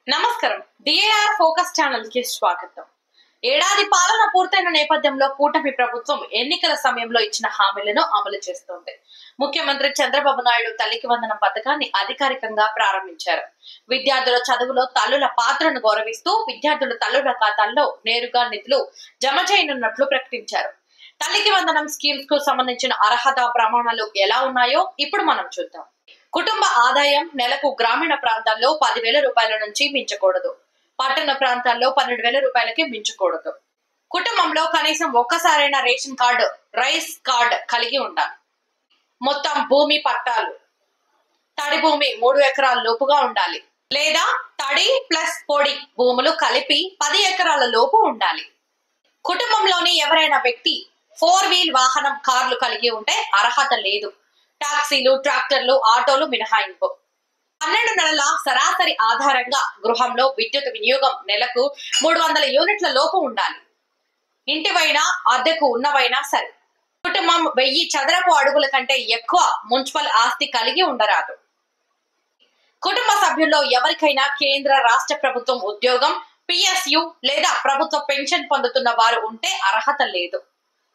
నమస్కారం. DAR focus channel కి స్వాగతం. ఏడాది పాలన పూర్తయిన నేపథ్యంలో కూటమి ప్రభుత్వం ఎన్నికల సమయంలో ఇచ్చిన హామీలను అమలు చేస్తోంది. ముఖ్యమంత్రి చంద్రబాబు నాయుడు తల్లికి వందనం పథకాన్ని అధికారికంగా ప్రారంభించారు. విద్యార్థుల చదువులో తల్లుల పాత్రను గౌరవిస్తూ విద్యార్థుల తల్లుల ఖాతాల్లో నేరుగా నిధులు జమ చేయనున్నట్లు ప్రకటించారు. తల్లికి వందనం స్కీమ్స్ కు సంబంధించిన అర్హత ప్రమాణాలు ఎలా ఉన్నాయో ఇప్పుడు మనం చూద్దాం. కుటుంబ ఆదాయం నెలకు గ్రామీణ ప్రాంతాల్లో 10,000 రూపాయల నుంచి మించకూడదు. పట్టణ ప్రాంతాల్లో 12,000 రూపాయలకి మించకూడదు. కుటుంబంలో కనీసం ఒక్కసారైనా రేషన్ కార్డు, రైస్ కార్డు కలిగి ఉండాలి. మొత్తం భూమి పట్టాలు తడి భూమి 3 ఎకరాల లోపుగా ఉండాలి, లేదా తడి ప్లస్ పొడి భూములు కలిపి 10 ఎకరాల లోపు ఉండాలి. కుటుంబంలోని ఎవరైనా వ్యక్తి 4 వీల్ వాహనం కార్లు కలిగి ఉంటే అర్హత లేదు. టాక్సీలు, ట్రాక్టర్లు, ఆటోలు మినహాయింపు. 12 నెలల సరాసరి ఆధారంగా గృహంలో విద్యుత్ వినియోగం నెలకు 300 యూనిట్ల లోపు ఉండాలి. ఇంటివైనా అద్దెకు ఉన్నవైనా సరే. కుటుంబం 1000 చదరపు అడుగుల కంటే ఎక్కువ మున్సిపల్ ఆస్తి కలిగి ఉండరాదు. కుటుంబ సభ్యుల్లో ఎవరికైనా కేంద్ర రాష్ట్ర ప్రభుత్వం ఉద్యోగం, పిఎస్యు లేదా ప్రభుత్వ పెన్షన్ పొందుతున్న వారు ఉంటే అర్హత లేదు.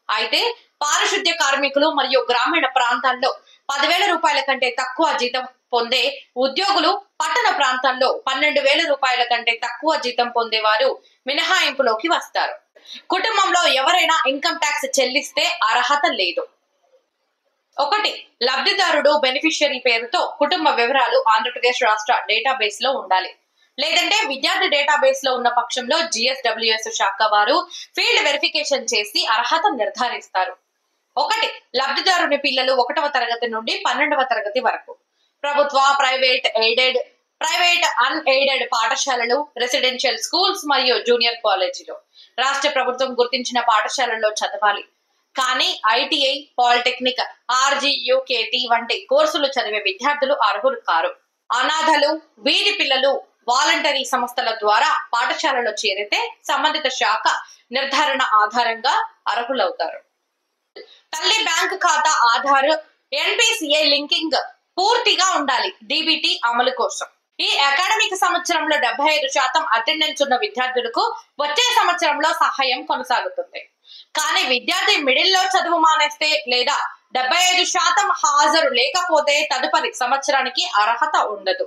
అయితే పారిశుద్ధ్య కార్మికులు మరియు గ్రామీణ ప్రాంతాల్లో 10,000 రూపాయల కంటే తక్కువ జీతం పొందే ఉద్యోగులు, పట్టణ ప్రాంతాల్లో 12,000 రూపాయల కంటే తక్కువ జీతం పొందేవారు మినహాయింపులోకి వస్తారు. కుటుంబంలో ఎవరైనా ఇన్కమ్ ట్యాక్స్ చెల్లిస్తే అర్హత లేదు. 1. లబ్ధిదారుడు బెనిఫిషియరీ పేరుతో కుటుంబ వివరాలు ఆంధ్రప్రదేశ్ రాష్ట్ర డేటాబేస్ లో ఉండాలి. లేదంటే విద్యార్థి డేటాబేస్ లో ఉన్న పక్షంలో జిఎస్డబ్ల్యూఎస్ శాఖ వారు ఫీల్డ్ వెరిఫికేషన్ చేసి అర్హత నిర్ధారిస్తారు. 1. లబ్ధిదారుని పిల్లలు 1వ తరగతి నుండి 12వ తరగతి వరకు ప్రభుత్వ, ప్రైవేట్ అన్ఎయిడెడ్ పాఠశాలలు, రెసిడెన్షియల్ స్కూల్స్ మరియు జూనియర్ కాలేజీలు రాష్ట్ర ప్రభుత్వం గుర్తించిన పాఠశాలల్లో చదవాలి. కానీ ఐటీఐ, పాలిటెక్నిక్, ఆర్జీయుకేటీ వంటి కోర్సులు చదివే విద్యార్థులు అర్హులు కారు. అనాథలు, వీధి పిల్లలు వాలంటరీ సంస్థల ద్వారా పాఠశాలలో చేరితే సంబంధిత శాఖ నిర్ధారణ ఆధారంగా అర్హులవుతారు. తల్లి బ్యాంకు ఖాతా ఆధార్, ఎన్పిసిఐ లింకింగ్ పూర్తిగా ఉండాలి. డీబీటీ అమలు కోసం ఈ అకాడమిక్ సంవత్సరంలో 75% అటెండెన్స్ ఉన్న విద్యార్థులకు వచ్చే సంవత్సరంలో సహాయం కొనసాగుతుంది. కానీ విద్యార్థి మిడిల్లో చదువు మానేస్తే లేదా 75% హాజరు లేకపోతే తదుపరి సంవత్సరానికి అర్హత ఉండదు.